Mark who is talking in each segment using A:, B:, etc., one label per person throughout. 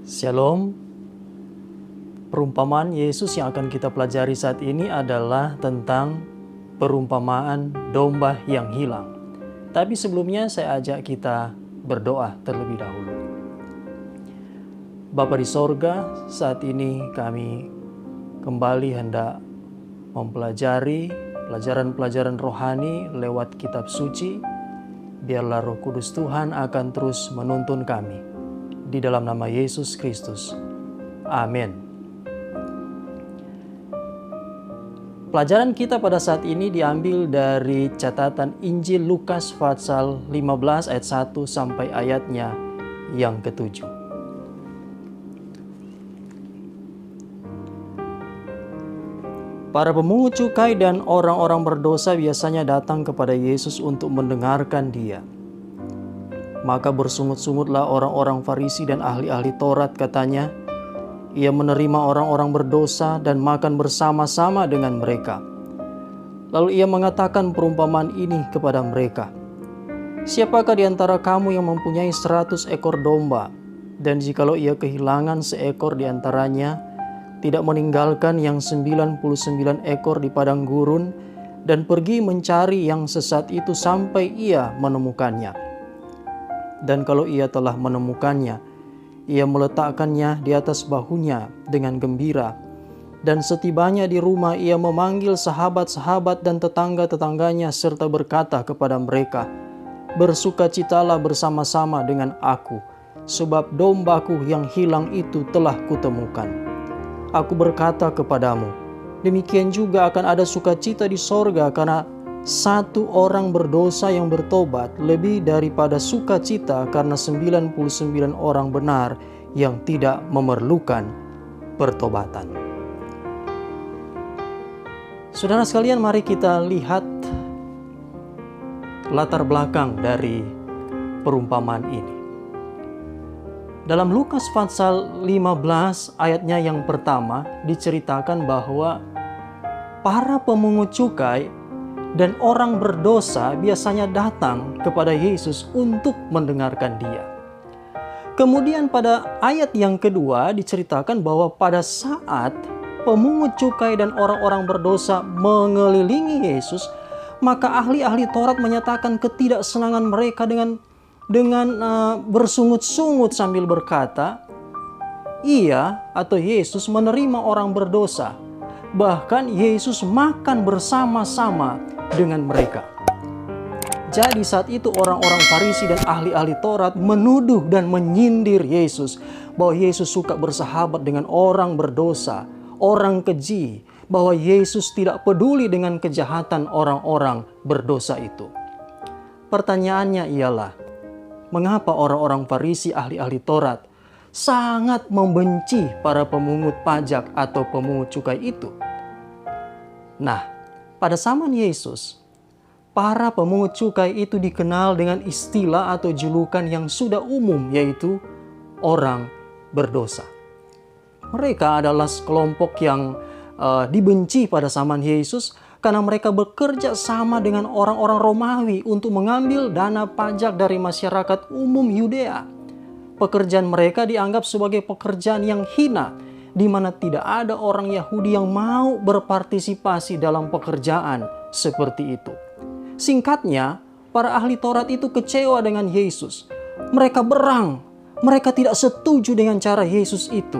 A: Shalom. Perumpamaan Yesus yang akan kita pelajari saat ini adalah tentang perumpamaan domba yang hilang. Tapi sebelumnya saya ajak kita berdoa terlebih dahulu. Bapa di sorga, saat ini kami kembali hendak mempelajari pelajaran-pelajaran rohani lewat kitab suci. Biarlah Roh Kudus Tuhan akan terus menuntun kami. Di dalam nama Yesus Kristus. Amin. Pelajaran kita pada saat ini diambil dari catatan Injil Lukas pasal 15 ayat 1 sampai ayatnya yang ke-7. Para pemungut cukai dan orang-orang berdosa biasanya datang kepada Yesus untuk mendengarkan Dia. Maka bersungut-sungutlah orang-orang Farisi dan ahli-ahli Taurat, katanya, ia menerima orang-orang berdosa dan makan bersama-sama dengan mereka. Lalu ia mengatakan perumpamaan ini kepada mereka. Siapakah di antara kamu yang mempunyai 100 ekor domba, dan jikalau ia kehilangan seekor di antaranya, tidak meninggalkan yang 99 ekor di padang gurun, dan pergi mencari yang sesat itu sampai ia menemukannya. Dan kalau ia telah menemukannya, ia meletakkannya di atas bahunya dengan gembira. Dan setibanya di rumah, ia memanggil sahabat-sahabat dan tetangga-tetangganya serta berkata kepada mereka, bersukacitalah bersama-sama dengan aku, sebab dombaku yang hilang itu telah kutemukan. Aku berkata kepadamu, demikian juga akan ada sukacita di sorga karena satu orang berdosa yang bertobat lebih daripada sukacita karena 99 orang benar yang tidak memerlukan pertobatan. Saudara sekalian, mari kita lihat latar belakang dari perumpamaan ini. Dalam Lukas pasal 15 ayatnya yang pertama diceritakan bahwa para pemungut cukai dan orang berdosa biasanya datang kepada Yesus untuk mendengarkan Dia. Kemudian pada ayat yang kedua diceritakan bahwa pada saat pemungut cukai dan orang-orang berdosa mengelilingi Yesus, maka ahli-ahli Taurat menyatakan ketidaksenangan mereka dengan bersungut-sungut sambil berkata, ia atau Yesus menerima orang berdosa. Bahkan Yesus makan bersama-sama dengan mereka. Jadi saat itu orang-orang Farisi dan ahli-ahli Taurat menuduh dan menyindir Yesus bahwa Yesus suka bersahabat dengan orang berdosa, orang keji, bahwa Yesus tidak peduli dengan kejahatan orang-orang berdosa itu. Pertanyaannya ialah, mengapa orang-orang Farisi ahli-ahli Taurat sangat membenci para pemungut pajak atau pemungut cukai itu? Nah, pada zaman Yesus, para pemungut cukai itu dikenal dengan istilah atau julukan yang sudah umum, yaitu orang berdosa. Mereka adalah sekelompok yang dibenci pada zaman Yesus karena mereka bekerja sama dengan orang-orang Romawi untuk mengambil dana pajak dari masyarakat umum Yudea. Pekerjaan mereka dianggap sebagai pekerjaan yang hina, di mana tidak ada orang Yahudi yang mau berpartisipasi dalam pekerjaan seperti itu. Singkatnya, para ahli Taurat itu kecewa dengan Yesus. Mereka berang, mereka tidak setuju dengan cara Yesus itu.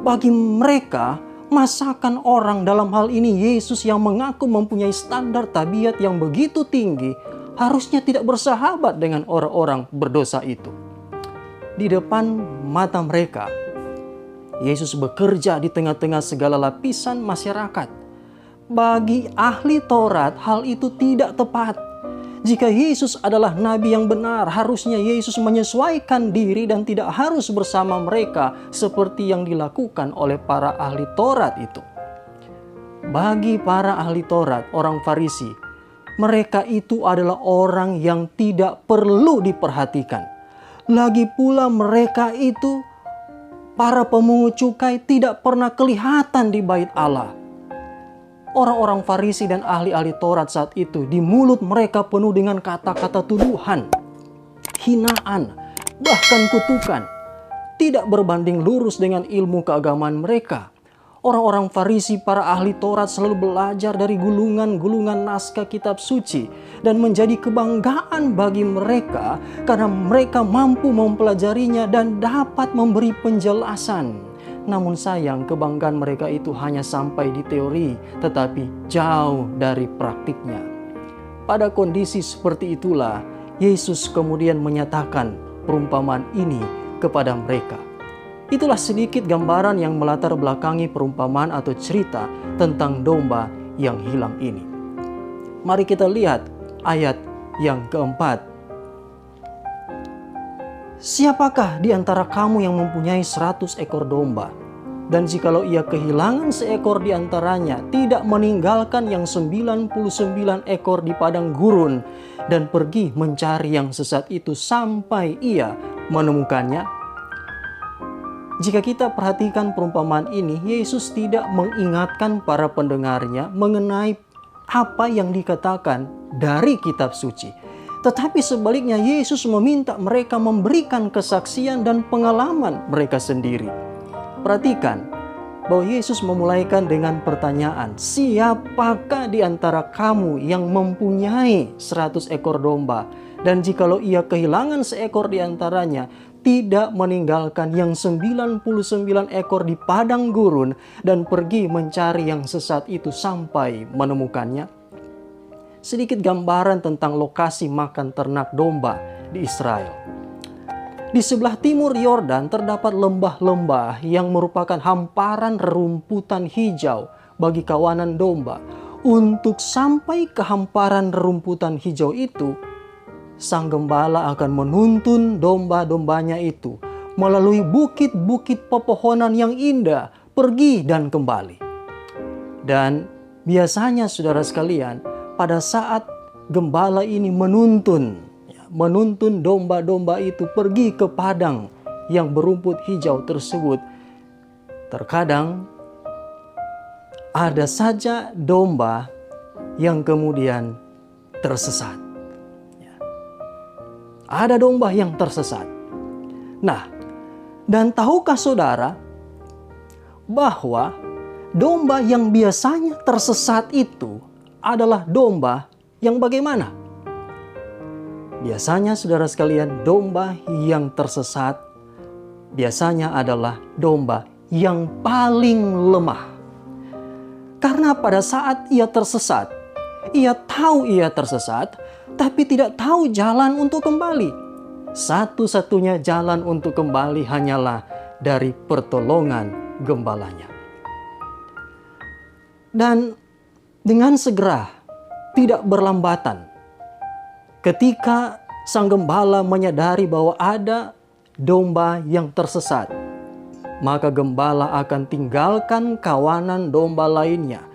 A: Bagi mereka, masakan orang, dalam hal ini Yesus yang mengaku mempunyai standar tabiat yang begitu tinggi, harusnya tidak bersahabat dengan orang-orang berdosa itu. Di depan mata mereka, Yesus bekerja di tengah-tengah segala lapisan masyarakat. Bagi ahli Taurat, hal itu tidak tepat. Jika Yesus adalah nabi yang benar, harusnya Yesus menyesuaikan diri dan tidak harus bersama mereka seperti yang dilakukan oleh para ahli Taurat itu. Bagi para ahli Taurat, orang Farisi, mereka itu adalah orang yang tidak perlu diperhatikan. Lagi pula mereka itu, para pemungut cukai, tidak pernah kelihatan di bait Allah. Orang-orang Farisi dan ahli-ahli Taurat saat itu, di mulut mereka penuh dengan kata-kata tuduhan, hinaan, bahkan kutukan, tidak berbanding lurus dengan ilmu keagamaan mereka. Orang-orang Farisi, para ahli Taurat, selalu belajar dari gulungan-gulungan naskah kitab suci dan menjadi kebanggaan bagi mereka karena mereka mampu mempelajarinya dan dapat memberi penjelasan. Namun sayang, kebanggaan mereka itu hanya sampai di teori, tetapi jauh dari praktiknya. Pada kondisi seperti itulah, Yesus kemudian menyatakan perumpamaan ini kepada mereka. Itulah sedikit gambaran yang melatar belakangi perumpamaan atau cerita tentang domba yang hilang ini. Mari kita lihat ayat yang keempat. Siapakah di antara kamu yang mempunyai 100 ekor domba? Dan jikalau ia kehilangan seekor di antaranya, tidak meninggalkan yang 99 ekor di padang gurun dan pergi mencari yang sesat itu sampai ia menemukannya? Jika kita perhatikan perumpamaan ini, Yesus tidak mengingatkan para pendengarnya mengenai apa yang dikatakan dari kitab suci. Tetapi sebaliknya, Yesus meminta mereka memberikan kesaksian dan pengalaman mereka sendiri. Perhatikan bahwa Yesus memulaikan dengan pertanyaan, siapakah di antara kamu yang mempunyai 100 ekor domba? Dan jikalau ia kehilangan seekor di antaranya, tidak meninggalkan yang 99 ekor di padang gurun dan pergi mencari yang sesat itu sampai menemukannya. Sedikit gambaran tentang lokasi makan ternak domba di Israel. Di sebelah timur Yordan terdapat lembah-lembah yang merupakan hamparan rerumputan hijau bagi kawanan domba. Untuk sampai ke hamparan rerumputan hijau itu, sang gembala akan menuntun domba-dombanya itu melalui bukit-bukit pepohonan yang indah, pergi dan kembali. Dan biasanya saudara sekalian, pada saat gembala ini menuntun domba-domba itu pergi ke padang yang berumput hijau tersebut, terkadang ada saja domba yang kemudian tersesat. Ada domba yang tersesat. Nah, dan tahukah saudara bahwa domba yang biasanya tersesat itu adalah domba yang bagaimana? Biasanya saudara sekalian, domba yang tersesat biasanya adalah domba yang paling lemah. Karena pada saat ia tersesat, ia tahu ia tersesat, tapi tidak tahu jalan untuk kembali. Satu-satunya jalan untuk kembali hanyalah dari pertolongan gembalanya. Dan dengan segera, tidak berlambatan, ketika sang gembala menyadari bahwa ada domba yang tersesat, maka gembala akan tinggalkan kawanan domba lainnya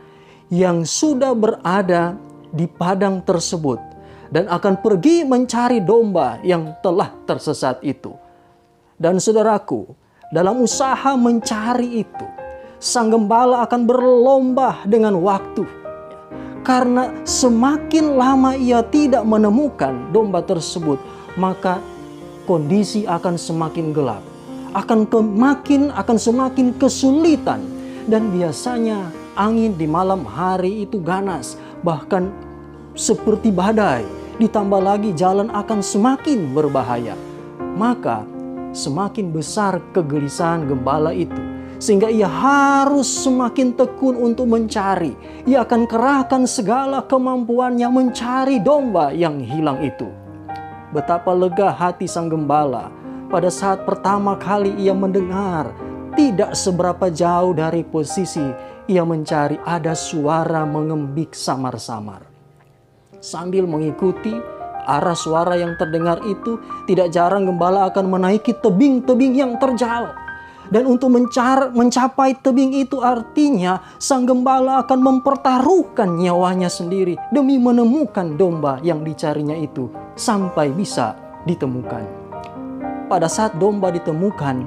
A: yang sudah berada di padang tersebut dan akan pergi mencari domba yang telah tersesat itu. Dan saudaraku, dalam usaha mencari itu, sang gembala akan berlomba dengan waktu. Karena semakin lama ia tidak menemukan domba tersebut, maka kondisi akan semakin gelap, akan semakin kesulitan. Dan biasanya angin di malam hari itu ganas, bahkan seperti badai. Ditambah lagi jalan akan semakin berbahaya. Maka semakin besar kegelisahan gembala itu, sehingga ia harus semakin tekun untuk mencari. Ia akan kerahkan segala kemampuannya mencari domba yang hilang itu. Betapa lega hati sang gembala pada saat pertama kali ia mendengar, tidak seberapa jauh dari posisi ia mencari, ada suara mengembik samar-samar. Sambil mengikuti arah suara yang terdengar itu, tidak jarang gembala akan menaiki tebing-tebing yang terjal. Dan untuk mencapai tebing itu, artinya sang gembala akan mempertaruhkan nyawanya sendiri demi menemukan domba yang dicarinya itu sampai bisa ditemukan. Pada saat domba ditemukan,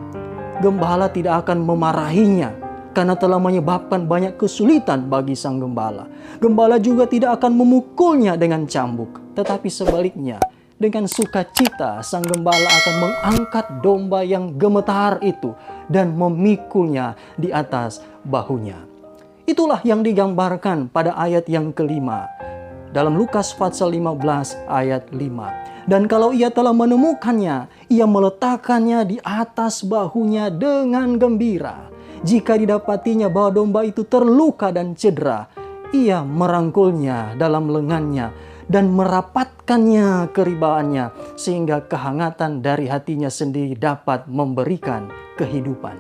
A: gembala tidak akan memarahinya karena telah menyebabkan banyak kesulitan bagi sang gembala. Gembala juga tidak akan memukulnya dengan cambuk, tetapi sebaliknya Dengan sukacita, sang gembala akan mengangkat domba yang gemetar itu dan memikulnya di atas bahunya. Itulah yang digambarkan pada ayat yang kelima dalam Lukas pasal 15 ayat 5. Dan kalau ia telah menemukannya, ia meletakkannya di atas bahunya dengan gembira. Jika didapatinya bahwa domba itu terluka dan cedera, ia merangkulnya dalam lengannya dan merapatkannya keribaannya, sehingga kehangatan dari hatinya sendiri dapat memberikan kehidupan.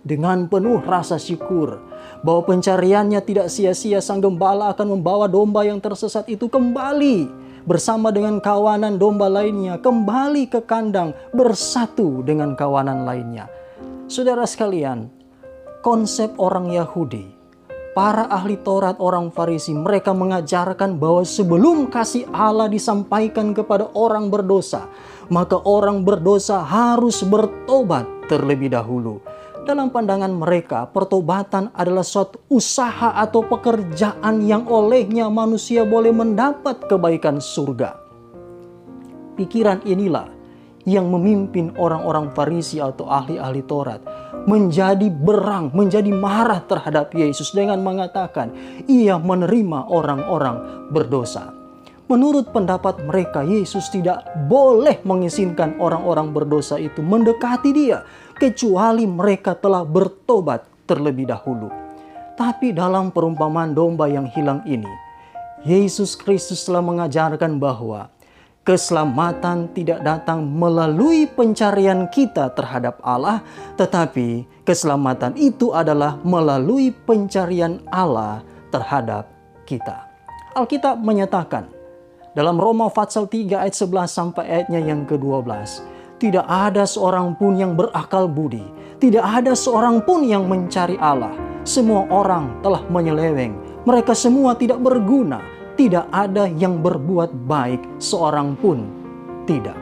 A: Dengan penuh rasa syukur bahwa pencariannya tidak sia-sia, sang gembala akan membawa domba yang tersesat itu kembali bersama dengan kawanan domba lainnya, kembali ke kandang bersatu dengan kawanan lainnya. Saudara sekalian, konsep orang Yahudi, para ahli Taurat, orang Farisi, mereka mengajarkan bahwa sebelum kasih Allah disampaikan kepada orang berdosa, maka orang berdosa harus bertobat terlebih dahulu. Dalam pandangan mereka, pertobatan adalah suatu usaha atau pekerjaan yang olehnya manusia boleh mendapat kebaikan surga. Pikiran inilah yang memimpin orang-orang Farisi atau ahli-ahli Taurat menjadi berang, menjadi marah terhadap Yesus dengan mengatakan ia menerima orang-orang berdosa. Menurut pendapat mereka, Yesus tidak boleh mengizinkan orang-orang berdosa itu mendekati dia, kecuali mereka telah bertobat terlebih dahulu. Tapi dalam perumpamaan domba yang hilang ini, Yesus Kristus telah mengajarkan bahwa keselamatan tidak datang melalui pencarian kita terhadap Allah, tetapi keselamatan itu adalah melalui pencarian Allah terhadap kita. Alkitab menyatakan dalam Roma pasal 3 ayat 11 sampai ayatnya yang ke-12, tidak ada seorang pun yang berakal budi, tidak ada seorang pun yang mencari Allah. Semua orang telah menyeleweng, mereka semua tidak berguna, tidak ada yang berbuat baik, seorang pun tidak.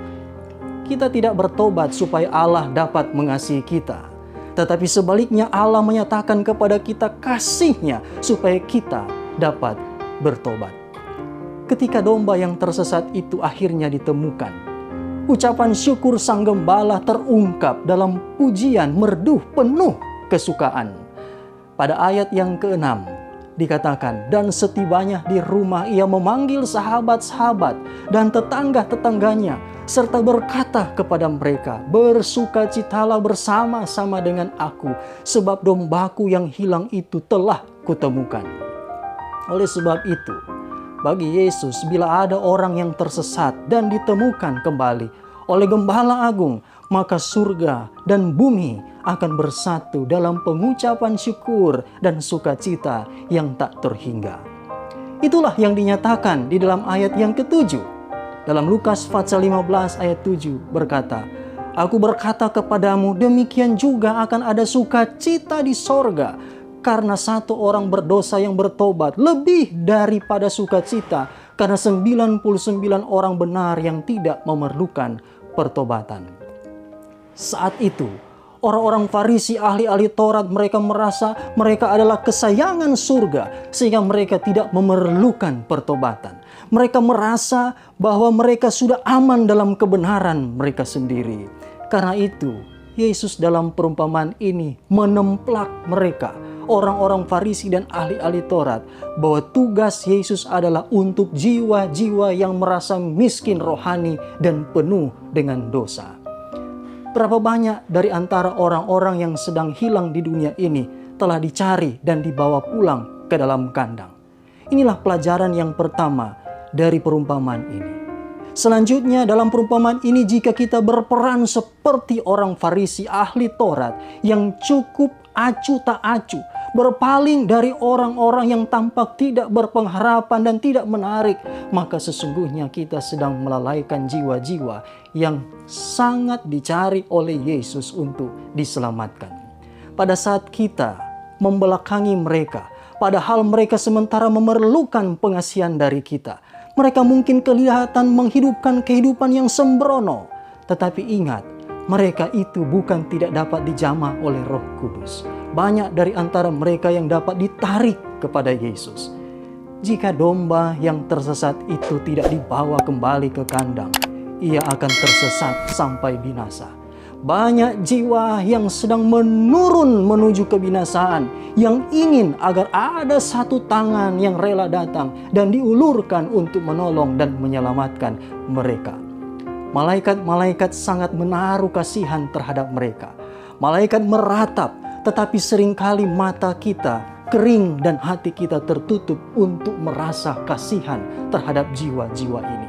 A: Kita tidak bertobat supaya Allah dapat mengasihi kita, tetapi sebaliknya Allah menyatakan kepada kita kasih-Nya supaya kita dapat bertobat. Ketika domba yang tersesat itu akhirnya ditemukan, ucapan syukur sang gembala terungkap dalam pujian merdu penuh kesukaan. Pada ayat yang ke-6 dikatakan, dan setibanya di rumah ia memanggil sahabat-sahabat dan tetangga-tetangganya, serta berkata kepada mereka, bersukacitalah bersama-sama dengan aku, sebab dombaku yang hilang itu telah kutemukan. Oleh sebab itu, bagi Yesus, bila ada orang yang tersesat dan ditemukan kembali oleh Gembala Agung, maka surga dan bumi akan bersatu dalam pengucapan syukur dan sukacita yang tak terhingga. Itulah yang dinyatakan di dalam ayat yang ke-7. Dalam Lukas pasal 15 ayat 7 berkata, aku berkata kepadamu, demikian juga akan ada sukacita di sorga, karena satu orang berdosa yang bertobat lebih daripada sukacita karena 99 orang benar yang tidak memerlukan pertobatan. Saat itu, orang-orang Farisi, ahli-ahli Taurat, mereka merasa mereka adalah kesayangan surga sehingga mereka tidak memerlukan pertobatan. Mereka merasa bahwa mereka sudah aman dalam kebenaran mereka sendiri. Karena itu, Yesus dalam perumpamaan ini menemplak mereka, orang-orang Farisi dan ahli-ahli Taurat, bahwa tugas Yesus adalah untuk jiwa-jiwa yang merasa miskin rohani dan penuh dengan dosa. Berapa banyak dari antara orang-orang yang sedang hilang di dunia ini telah dicari dan dibawa pulang ke dalam kandang. Inilah pelajaran yang pertama dari perumpamaan ini. Selanjutnya dalam perumpamaan ini, jika kita berperan seperti orang Farisi ahli Taurat yang cukup acuh tak acuh, berpaling dari orang-orang yang tampak tidak berpengharapan dan tidak menarik, maka sesungguhnya kita sedang melalaikan jiwa-jiwa yang sangat dicari oleh Yesus untuk diselamatkan. Pada saat kita membelakangi mereka, padahal mereka sementara memerlukan pengasihan dari kita, mereka mungkin kelihatan menghidupkan kehidupan yang sembrono. Tetapi ingat, mereka itu bukan tidak dapat dijamah oleh Roh Kudus. Banyak dari antara mereka yang dapat ditarik kepada Yesus. jika domba yang tersesat itu tidak dibawa kembali ke kandang, ia akan tersesat sampai binasa. Banyak jiwa yang sedang menurun menuju kebinasaan, yang ingin agar ada satu tangan yang rela datang dan diulurkan untuk menolong dan menyelamatkan mereka. Malaikat-malaikat sangat menaruh kasihan terhadap mereka. Malaikat meratap, tetapi seringkali mata kita kering dan hati kita tertutup untuk merasa kasihan terhadap jiwa-jiwa ini.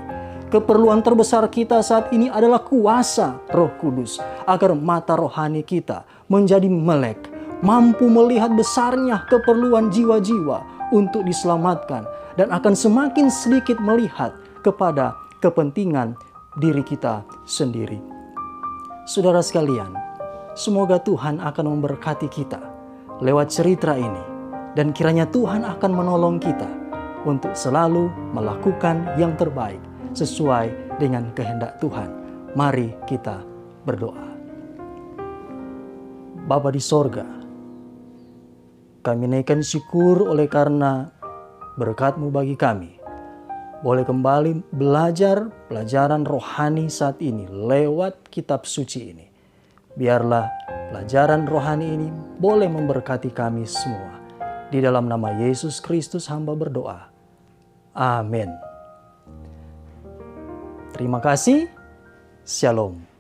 A: Keperluan terbesar kita saat ini adalah kuasa Roh Kudus, agar mata rohani kita menjadi melek, mampu melihat besarnya keperluan jiwa-jiwa untuk diselamatkan, dan akan semakin sedikit melihat kepada kepentingan diri kita sendiri. Saudara sekalian, semoga Tuhan akan memberkati kita lewat cerita ini, dan kiranya Tuhan akan menolong kita untuk selalu melakukan yang terbaik sesuai dengan kehendak Tuhan. Mari kita berdoa. Bapa di sorga, kami naikkan syukur oleh karena berkat-Mu bagi kami. Boleh kembali belajar pelajaran rohani saat ini lewat kitab suci ini. Biarlah pelajaran rohani ini boleh memberkati kami semua. Di dalam nama Yesus Kristus hamba berdoa. Amin. Terima kasih. Shalom.